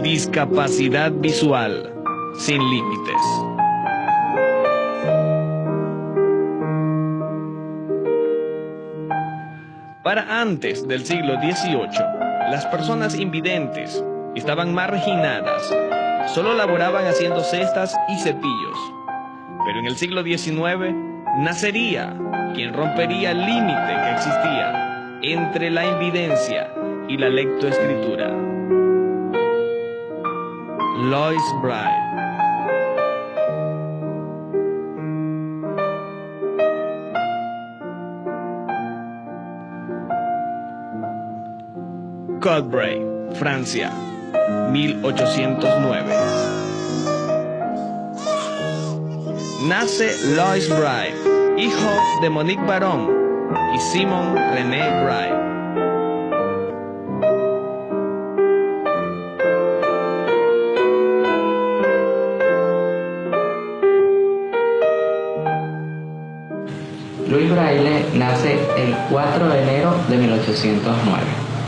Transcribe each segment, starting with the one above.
Discapacidad visual sin límites. Para antes del siglo XVIII, las personas invidentes estaban marginadas, solo laboraban haciendo cestas y cepillos. Pero en el siglo XIX nacería quien rompería el límite que existía entre la invidencia y la lectoescritura. Louis Braille. Cottbray, Francia, 1809. Nace Louis Braille, hijo de Monique Baron y Simon René Braille. Louis Braille nace el 4 de enero de 1809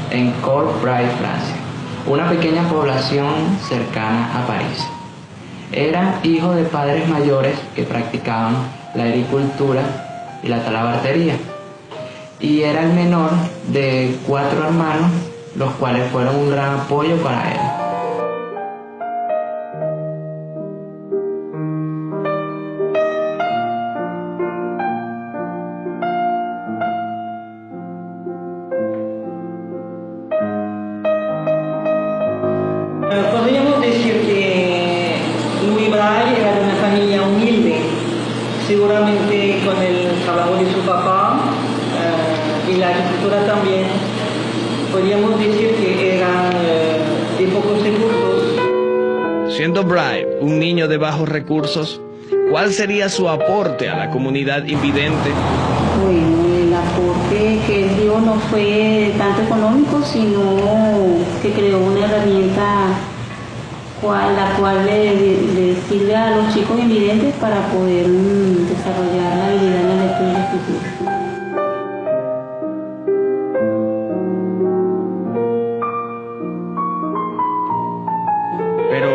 en Cottbray, Francia, una pequeña población cercana a París. Era hijo de padres mayores que practicaban la agricultura y la talabartería, y era el menor de 4 hermanos, los cuales fueron un gran apoyo para él. Podríamos decir que Louis Braille era de una familia humilde, seguramente con el trabajo de su papá y la agricultura también. Podríamos decir que eran de pocos recursos. Siendo Braille un niño de bajos recursos, ¿cuál sería su aporte a la comunidad invidente? Bueno, el aporte que él dio no fue tanto económico, sino que creó una herramienta la cual le sirve a los chicos invidentes para poder desarrollar la habilidad en la lectura y la escritura. Pero,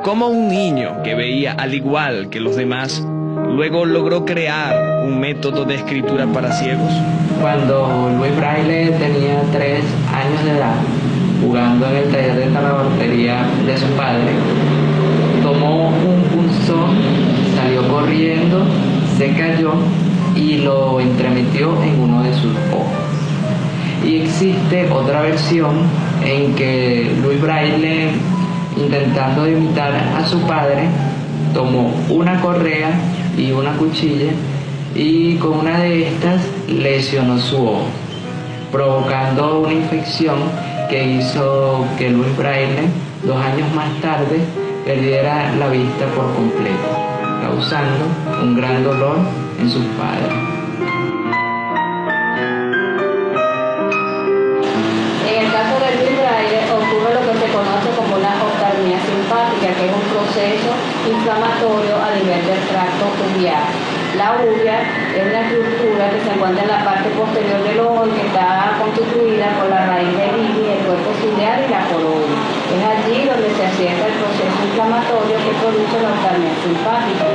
¿cómo un niño que veía al igual que los demás luego logró crear un método de escritura para ciegos? Cuando Louis Braille tenía 3 años de edad, jugando en el taller de talabartería de su padre, tomó un punzón, salió corriendo, se cayó y lo entremetió en uno de sus ojos. Y existe otra versión en que Louis Braille, intentando imitar a su padre, tomó una correa y una cuchilla y con una de estas lesionó su ojo, provocando una infección que hizo que Louis Braille, 2 años más tarde, perdiera la vista por completo, causando un gran dolor en sus padres. En el caso de Louis Braille ocurre lo que se conoce como la oftalmia simpática, que es un proceso inflamatorio a nivel del tracto uviar. La uvea es una estructura que se encuentra en la parte posterior del ojo y que está constituida por la raíz del iris, el cuerpo ciliar y la corola. Es allí donde se asienta el proceso inflamatorio que produce la oftalmia simpática.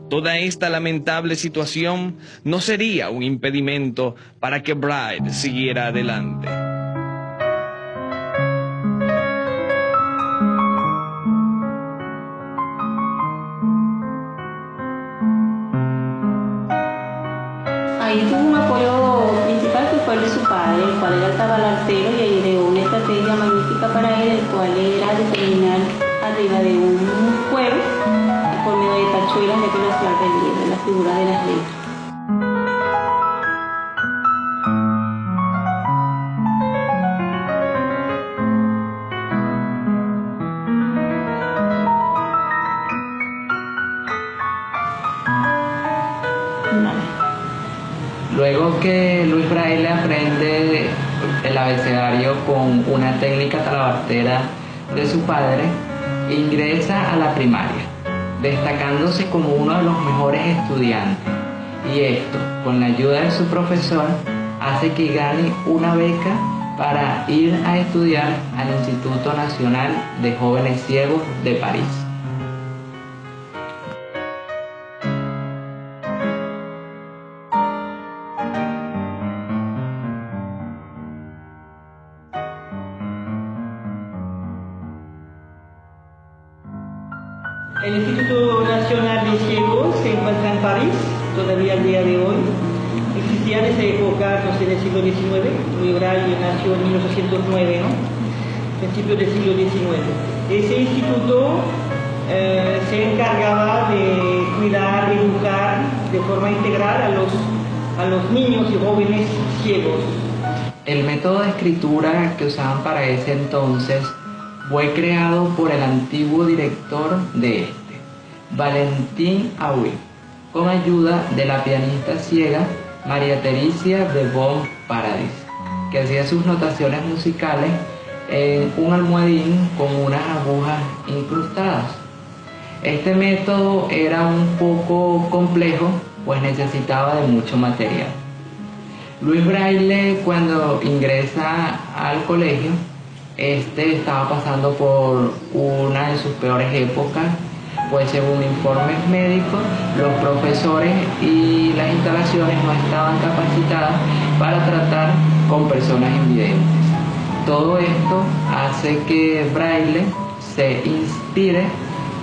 Toda esta lamentable situación no sería un impedimento para que Braille siguiera adelante. Ahí tuvo un apoyo principal que fue el de su padre, el cual era el talabartero y ideó una estrategia magnífica característica para él, el cual era determinar arriba de un cuero por medio de tachuelas de colocar relieve la figura de las letras. Luego que Luis Braille aprende el abecedario con una técnica talabartera de su padre, ingresa a la primaria, destacándose como uno de los mejores estudiantes. Y esto, con la ayuda de su profesor, hace que gane una beca para ir a estudiar al Instituto Nacional de Jóvenes Ciegos de París. El Instituto Nacional de Ciegos se encuentra en París, todavía al día de hoy. Existía en esa época, en el siglo XIX. Louis Braille nació en 1809, ¿no? Principios del siglo XIX. Ese instituto se encargaba de cuidar, de educar de forma integral a los niños y jóvenes ciegos. El método de escritura que usaban para ese entonces fue creado por el antiguo director de este, Valentin Hauy, con ayuda de la pianista ciega María Teresia de Bon Paradis, que hacía sus notaciones musicales en un almohadín con unas agujas incrustadas. Este método era un poco complejo, pues necesitaba de mucho material. Louis Braille, cuando ingresa al colegio, estaba pasando por una de sus peores épocas, pues según informes médicos, los profesores y las instalaciones no estaban capacitadas para tratar con personas invidentes. Todo esto hace que Braille se inspire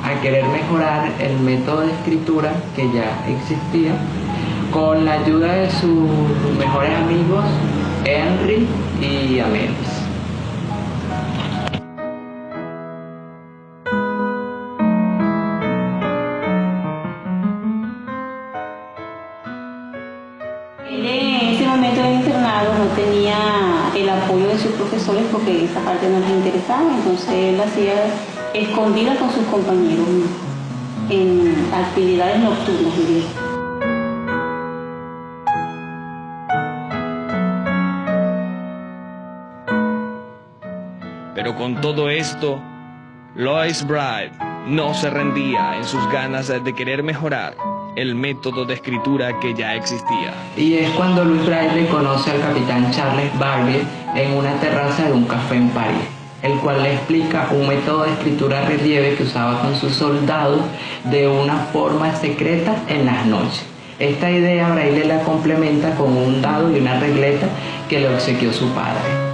a querer mejorar el método de escritura que ya existía, con la ayuda de sus mejores amigos Henry y Amélis. En ese momento del internado no tenía el apoyo de sus profesores porque esa parte no les interesaba, entonces él hacía escondida con sus compañeros en actividades nocturnas, diría. Pero con todo esto, Louis Braille no se rendía en sus ganas de querer mejorar el método de escritura que ya existía. Y es cuando Louis Braille conoce al capitán Charles Barbier en una terraza de un café en París, el cual le explica un método de escritura a relieve que usaba con sus soldados de una forma secreta en las noches. Esta idea Braille la complementa con un dado y una regleta que le obsequió su padre.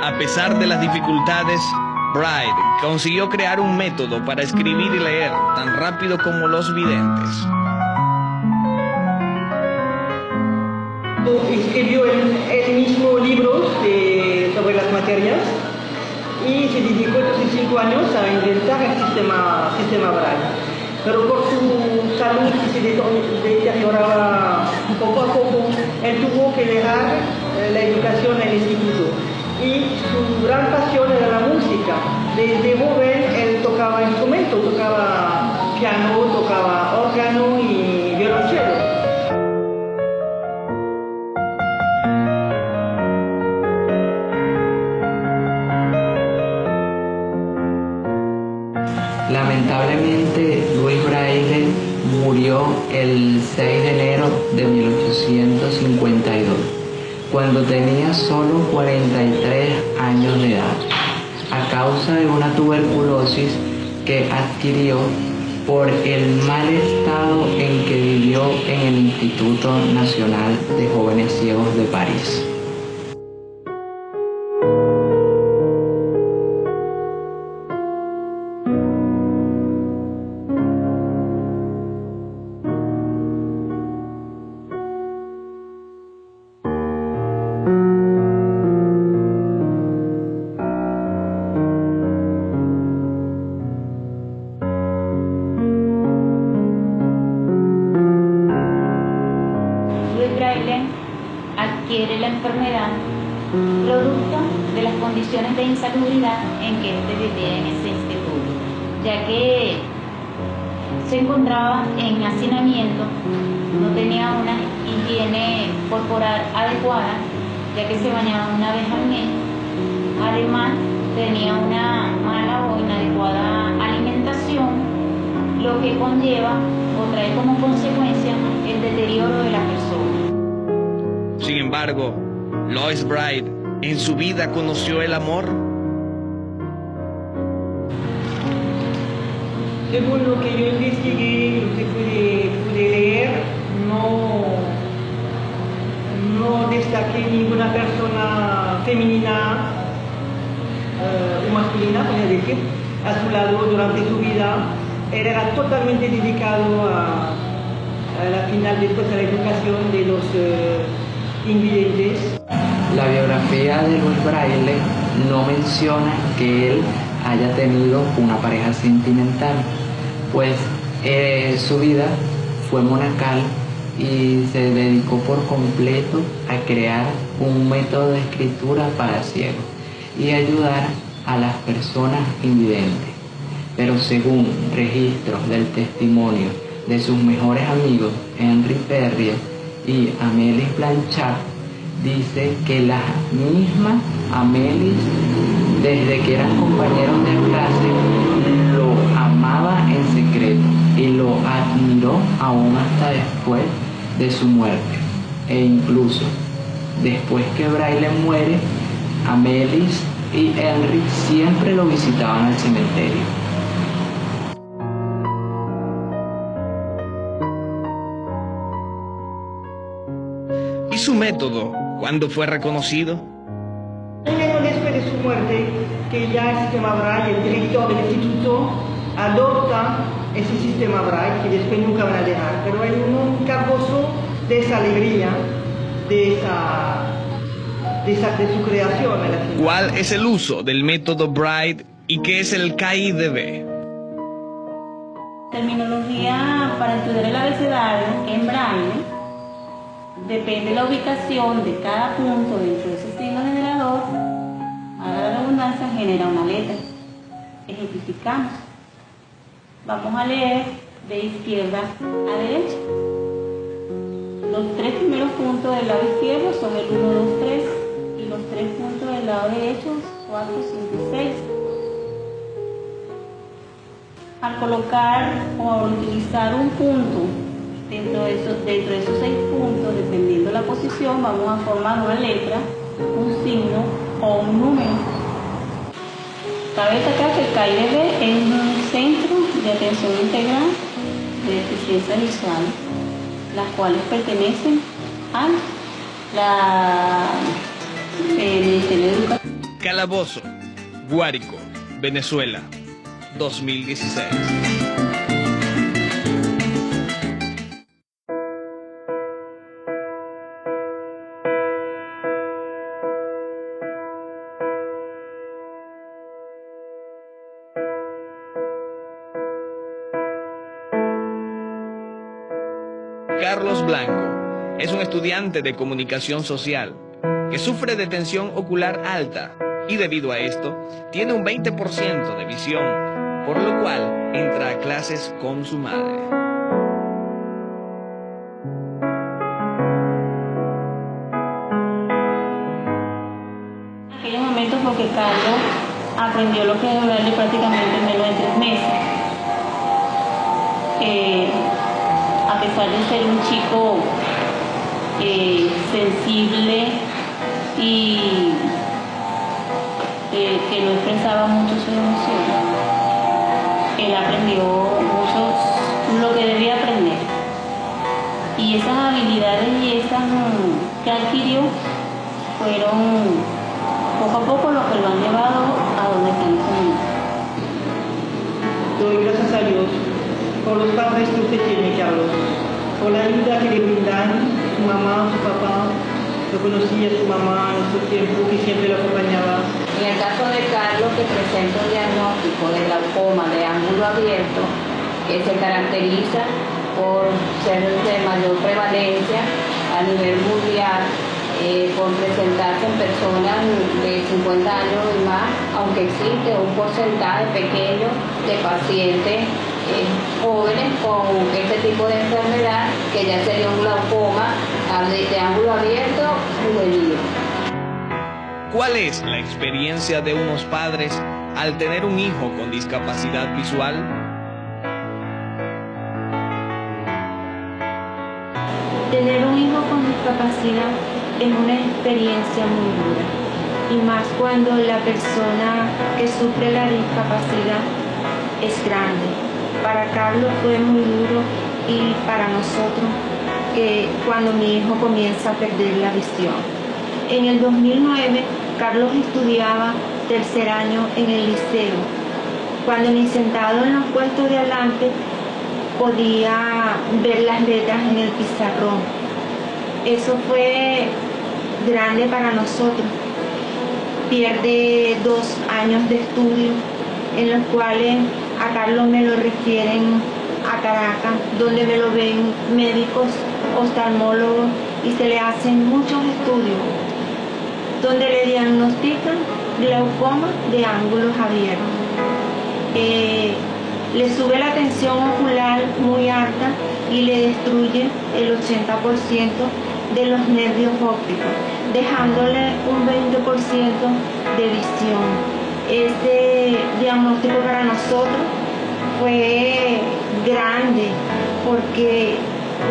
A pesar de las dificultades, Braille consiguió crear un método para escribir y leer tan rápido como los videntes. Escribió él mismo libros sobre las materias y se dedicó estos 5 años a inventar el sistema Braille. Pero por su salud que se deterioraba poco a poco, él tuvo que dejar la educación en el instituto. Y su gran pasión era la música. Desde joven él tocaba instrumentos, tocaba piano, tocaba órgano y violonchelo. Lamentablemente, Louis Braille murió el 6 de enero de 1852, cuando tenía solo 43 años de edad, a causa de una tuberculosis que adquirió por el mal estado en que vivió en el Instituto Nacional de Jóvenes Ciegos de París. producto de las condiciones de insalubridad en que éste vivía en ese instituto, ya que se encontraba en hacinamiento, no tenía una higiene corporal adecuada, ya que se bañaba una vez al mes. Además, tenía una mala o inadecuada alimentación, lo que conlleva o trae como consecuencia el deterioro de la persona. Sin embargo, Lois Bride en su vida conoció el amor. Según lo que yo investigué, lo que pude leer, no destaqué ninguna persona femenina o masculina, voy a decir, a su lado durante su vida. Era totalmente dedicado a la final, después a la educación de los invidentes. La biografía de Luis Braille no menciona que él haya tenido una pareja sentimental, pues su vida fue monacal y se dedicó por completo a crear un método de escritura para ciegos y ayudar a las personas invidentes. Pero según registros del testimonio de sus mejores amigos Henry Perrier y Amélis Blanchard, dice que la misma Amélis, desde que eran compañeros de clase, lo amaba en secreto y lo admiró aún hasta después de su muerte. E incluso después que Braille muere, Amélis y Henry siempre lo visitaban al cementerio. ¿Y su método cuándo fue reconocido? Un año después de su muerte, que ya el sistema Braille, el director del instituto, adopta ese sistema Braille, que después nunca van a dejar, pero él nunca gozó de esa alegría, de su creación. ¿Cuál es el uso del método Braille y qué es el KIDB? Terminología para estudiar el abecedario en Braille depende de la ubicación de cada punto dentro de ese signo generador. A la redundancia genera una letra. Ejemplificamos. Vamos a leer de izquierda a derecha. Los tres primeros puntos del lado izquierdo son el 1, 2, 3 y los tres puntos del lado derecho 4, 5 y 6. Al colocar o al utilizar un punto dentro de esos 6 puntos, dependiendo de la posición, vamos a formar una letra, un signo o un número. Cabe destacar que el KIDB es un centro de atención integral de deficiencia visual, las cuales pertenecen al Ministerio de Educación. Calabozo, Guárico, Venezuela, 2016. Carlos Blanco es un estudiante de comunicación social que sufre de tensión ocular alta y debido a esto tiene un 20% de visión, por lo cual entra a clases con su madre. En aquellos momentos, porque Carlos aprendió lo que es hablarle prácticamente en menos de 3 meses. A pesar de ser un chico sensible y que no expresaba mucho sus emociones, él aprendió mucho lo que debía aprender. Y esas habilidades y esas que adquirió fueron poco a poco lo que lo han llevado a donde están en este momento. Doy gracias a Dios por los padres que usted tiene, Carlos, por la ayuda que le brindan su mamá, su papá. Yo conocí a su mamá en su tiempo, que siempre lo acompañaba. En el caso de Carlos, que presenta un diagnóstico de glaucoma de ángulo abierto, que se caracteriza por ser de mayor prevalencia a nivel mundial, por presentarse en personas de 50 años y más, aunque existe un porcentaje pequeño de pacientes jóvenes con este tipo de enfermedad, que ya sería un glaucoma de ángulo abierto juvenil. ¿Cuál es la experiencia de unos padres al tener un hijo con discapacidad visual? Tener un hijo con discapacidad es una experiencia muy dura, y más cuando la persona que sufre la discapacidad es grande. Para Carlos fue muy duro, y para nosotros que cuando mi hijo comienza a perder la visión. En el 2009, Carlos estudiaba tercer año en el liceo, cuando ni sentado en los puestos de adelante podía ver las letras en el pizarrón. Eso fue grande para nosotros. Pierde 2 años de estudio, en los cuales a Carlos me lo refieren a Caracas, donde me lo ven médicos, oftalmólogos, y se le hacen muchos estudios, donde le diagnostican glaucoma de ángulos abiertos. Le sube la tensión ocular muy alta y le destruye el 80% de los nervios ópticos, dejándole un 20% de visión. Este diagnóstico para nosotros fue grande, porque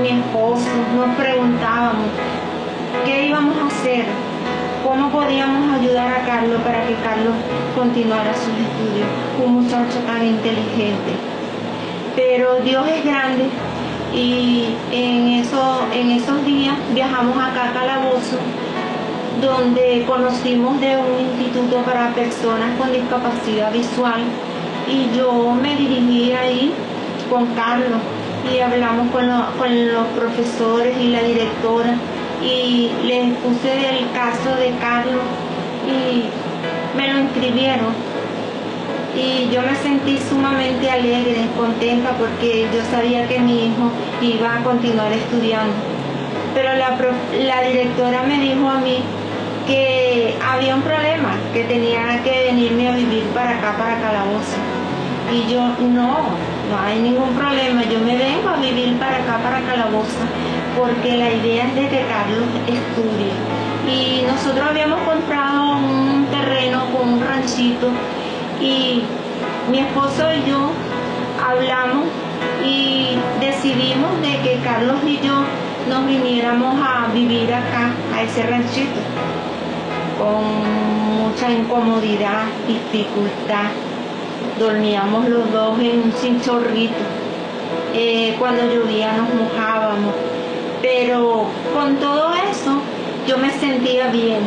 mi esposo nos preguntábamos qué íbamos a hacer, cómo podíamos ayudar a Carlos para que Carlos continuara sus estudios, un muchacho tan inteligente. Pero Dios es grande, y en esos días viajamos acá a Calabozo, donde conocimos de un instituto para personas con discapacidad visual, y yo me dirigí ahí con Carlos y hablamos con los profesores y la directora, y les puse del caso de Carlos y me lo inscribieron, y yo me sentí sumamente alegre, contenta, porque yo sabía que mi hijo iba a continuar estudiando. Pero la directora me dijo a mí que había un problema, que tenía que venirme a vivir para acá, para Calabozo. Y yo, no hay ningún problema, yo me vengo a vivir para acá, para Calabozo, porque la idea es de que Carlos estudie. Y nosotros habíamos comprado un terreno con un ranchito, y mi esposo y yo hablamos y decidimos de que Carlos y yo nos viniéramos a vivir acá, a ese ranchito, con mucha incomodidad, dificultad. Dormíamos los dos en un chinchorrito. Cuando llovía nos mojábamos, pero con todo eso yo me sentía bien,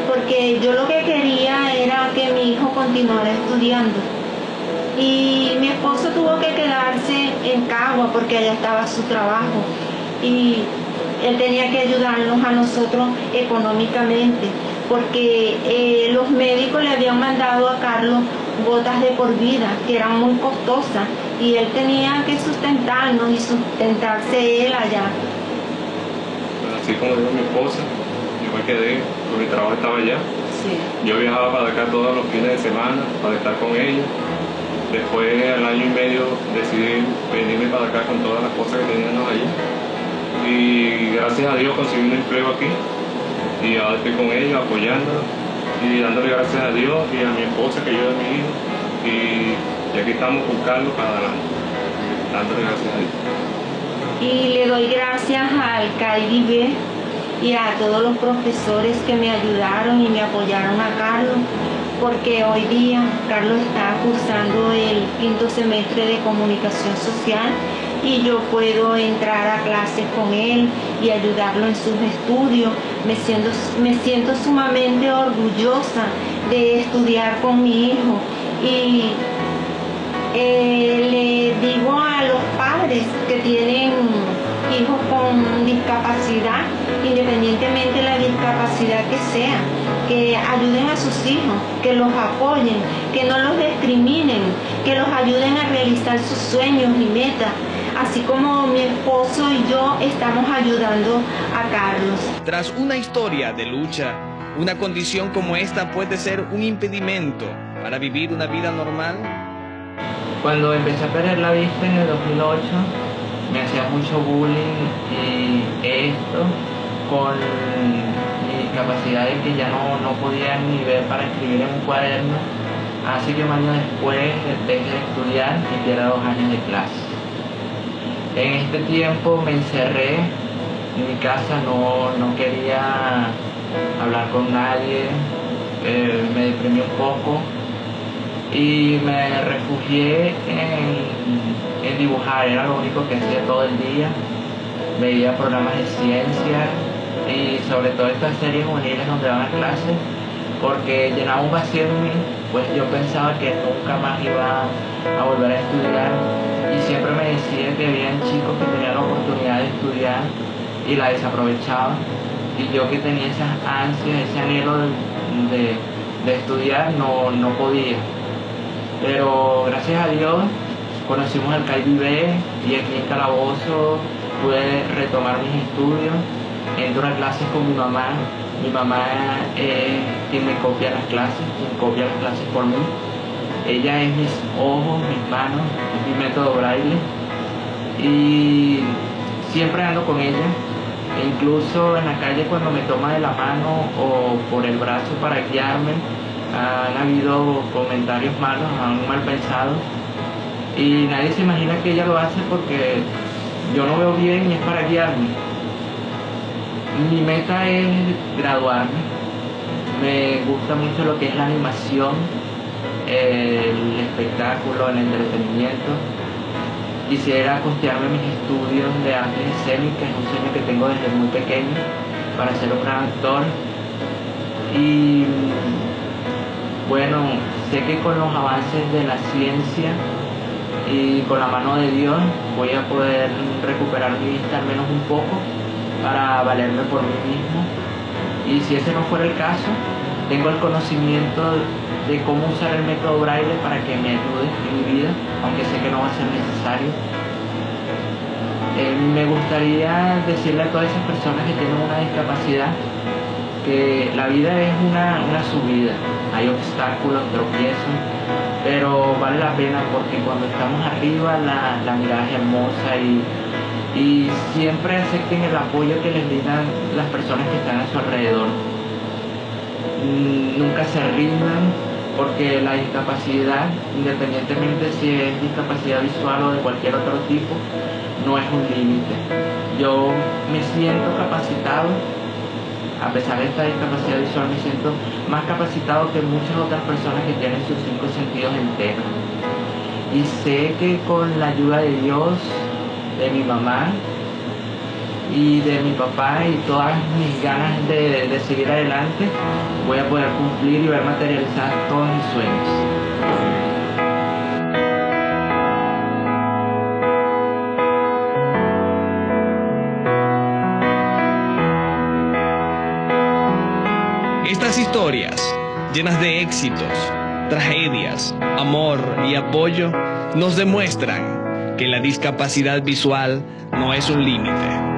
porque yo lo que quería era que mi hijo continuara estudiando. Y mi esposo tuvo que quedarse en Cagua porque allá estaba su trabajo, y él tenía que ayudarnos a nosotros económicamente, porque los médicos le habían mandado a Carlos gotas de por vida que eran muy costosas, y él tenía que sustentarnos y sustentarse él allá. Así como dijo mi esposa, yo me quedé, porque mi trabajo estaba allá. Sí. Yo viajaba para acá todos los fines de semana para estar con ella. Después, al año y medio, decidí venirme para acá con todas las cosas que teníamos allí. Y gracias a Dios conseguí un empleo aquí. Y ahora estoy con ellos, apoyándolos y dándole gracias a Dios y a mi esposa que ayuda a mi hijo. Y aquí estamos con Carlos para adelante, dándole gracias a Dios. Y le doy gracias al CAIDIB y a todos los profesores que me ayudaron y me apoyaron a Carlos, porque hoy día Carlos está cursando el 5º semestre de comunicación social, y yo puedo entrar a clases con él y ayudarlo en sus estudios. Me siento sumamente orgullosa de estudiar con mi hijo, y le digo a los padres que tienen hijos con discapacidad, independientemente de la discapacidad que sea, que ayuden a sus hijos, que los apoyen, que no los discriminen, que los ayuden a realizar sus sueños y metas, así como mi esposo y yo estamos ayudando a Carlos. Tras una historia de lucha, una condición como esta puede ser un impedimento para vivir una vida normal. Cuando empecé a perder la vista en el 2008, me hacía mucho bullying y esto con mi discapacidad de que ya no podía ni ver para escribir en un cuaderno. Hace que un año después dejé de estudiar y pierda 2 años de clase. En este tiempo me encerré en mi casa, no quería hablar con nadie, me deprimí un poco y me refugié en dibujar. Era lo único que hacía todo el día. Veía programas de ciencia y sobre todo estas series juveniles donde van a clase, porque llenaba un vacío en mí, pues yo pensaba que nunca más iba a volver a estudiar y siempre me decía que habían chicos que tenían la oportunidad de estudiar y la desaprovechaban, y yo que tenía esas ansias, ese anhelo de estudiar, no podía. Pero gracias a Dios conocimos el CAIBB y aquí en Calabozo pude retomar mis estudios. Entro a clases con mi mamá. Mi mamá es quien me copia las clases, por mí. Ella es mis ojos, mis manos, es mi método braille. Y siempre ando con ella. E incluso en la calle cuando me toma de la mano o por el brazo para guiarme, han habido comentarios malos, aún mal pensados. Y nadie se imagina que ella lo hace porque yo no veo bien y es para guiarme. Mi meta es graduarme. Me gusta mucho lo que es la animación, el espectáculo, el entretenimiento. Quisiera costearme mis estudios de artes escénicas, es un sueño que tengo desde muy pequeño, para ser un gran actor. Y bueno, sé que con los avances de la ciencia y con la mano de Dios voy a poder recuperar mi vista al menos un poco, para valerme por mí mismo. Y si ese no fuera el caso, tengo el conocimiento de cómo usar el método braille para que me ayude en mi vida, aunque sé que no va a ser necesario. Me gustaría decirle a todas esas personas que tienen una discapacidad que la vida es una subida, hay obstáculos, tropiezos, pero vale la pena porque cuando estamos arriba la mirada es hermosa y siempre acepten el apoyo que les brindan las personas que están a su alrededor. Nunca se rindan, porque la discapacidad, independientemente si es discapacidad visual o de cualquier otro tipo, no es un límite. Yo me siento capacitado, a pesar de esta discapacidad visual, me siento más capacitado que muchas otras personas que tienen sus 5 sentidos enteros. Y sé que con la ayuda de Dios, de mi mamá y de mi papá y todas mis ganas de seguir adelante, voy a poder cumplir y ver materializadas todos mis sueños. Estas historias, llenas de éxitos, tragedias, amor y apoyo, nos demuestran que la discapacidad visual no es un límite.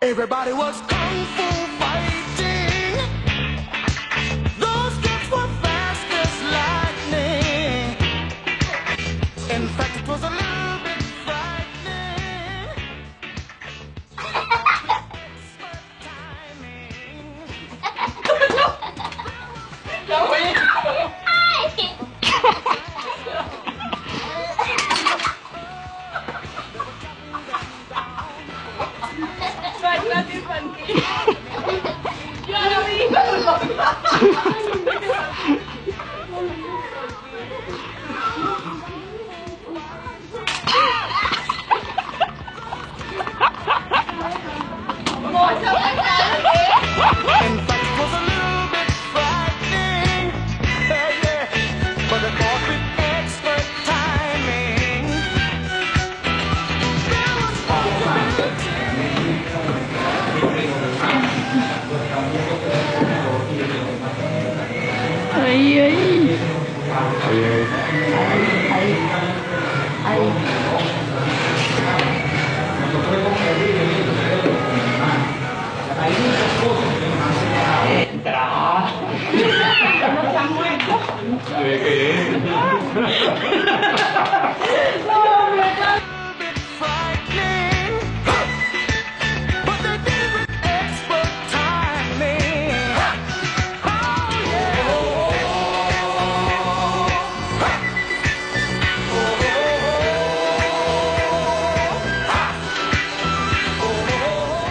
Everybody was kung fu fighting. Those kids were fast as lightning. In fact, it was a little bit frightening. Ahí, ahí. Entra. Frightening, but they did it with expert timing. Oh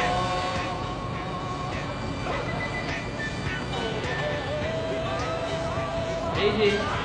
Gigi.